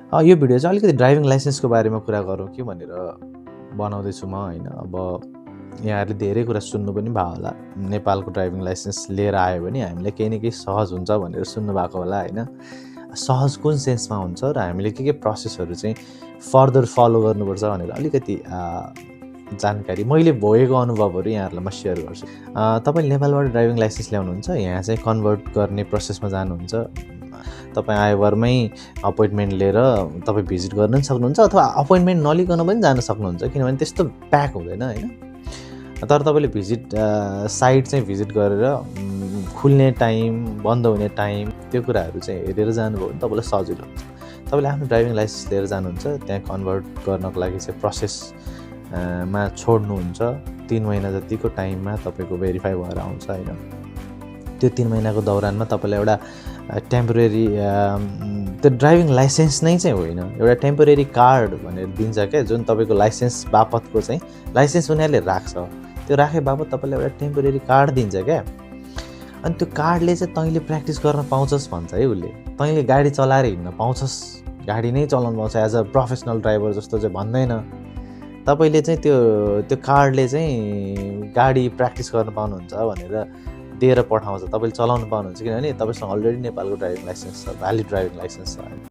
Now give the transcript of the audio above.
यो भिडियो चाहिँ अलिकति ड्राइभिङ लाइसेन्सको बारेमा कुरा गरौँ कि भनेर बनाउँदैछु म होइन। अब यहाँहरूले धेरै कुरा सुन्नु पनि भयो होला। नेपालको ड्राइभिङ लाइसेन्स लिएर आयो भने हामीलाई केही न केही सहज हुन्छ भनेर सुन्नुभएको होला होइन। सहज कुन सेन्समा हुन्छ र हामीले के प्रोसेसहरू चाहिँ फर्दर फलो गर्नुपर्छ भनेर अलिकति जानकारी मैले भएको अनुभवहरू यहाँहरूलाई म सेयर गर्छु। तपाईँले नेपालबाट ड्राइभिङ लाइसेन्स ल्याउनुहुन्छ, यहाँ चाहिँ कन्भर्ट गर्ने प्रोसेसमा जानुहुन्छ। तपाईँ आयोभरमै अपोइन्टमेन्ट लिएर तपाईँ भिजिट गर्न पनि सक्नुहुन्छ अथवा अपोइन्टमेन्ट नलिकन पनि जान सक्नुहुन्छ, किनभने त्यस्तो प्याक हुँदैन होइन। तर तपाईँले भिजिट साइट चाहिँ भिजिट गरेर खुल्ने टाइम, बन्द हुने टाइम, त्यो कुराहरू चाहिँ हेरेर जानुभयो भने तपाईँलाई सजिलो हुन्छ। तपाईँले आफ्नो ड्राइभिङ लाइसेन्स लिएर जानुहुन्छ, त्यहाँ कन्भर्ट गर्नको लागि चाहिँ प्रोसेसमा छोड्नुहुन्छ। 3 महिना जतिको टाइममा तपाईँको भेरिफाई भएर आउँछ होइन। त्यो 3 महिनाको दौरानमा तपाईँलाई एउटा टेम्पोरेरी त्यो ड्राइभिङ लाइसेन्स नै चाहिँ होइन, एउटा टेम्पोरेरी कार्ड भनेर दिन्छ क्या, जुन तपाईँको लाइसेन्स बापतको चाहिँ लाइसेन्स उनीहरूले राख्छ। त्यो राखे बापत तपाईँलाई एउटा टेम्पोरेरी कार्ड दिन्छ क्या। अनि त्यो कार्डले चाहिँ तैँले प्र्याक्टिस गर्न पाउँछस् भन्छ है उसले। तैँले गाडी चलाएर हिँड्न पाउँछस्, गाडी नै चलाउनु पाउँछ एज अ प्रोफेसनल ड्राइभर जस्तो चाहिँ भन्दैन। तपाईँले चाहिँ त्यो कार्डले चाहिँ गाडी प्र्याक्टिस गर्न पाउनुहुन्छ भनेर दिएर पठाउँछ, तपाईँले चलाउनु पाउनुहुन्छ, किनभने तपाईँसँग अलरेडी नेपालको ड्राइभिङ लाइसेन्स छ, भ्यालिड ड्राइभिङ लाइसेन्स छ।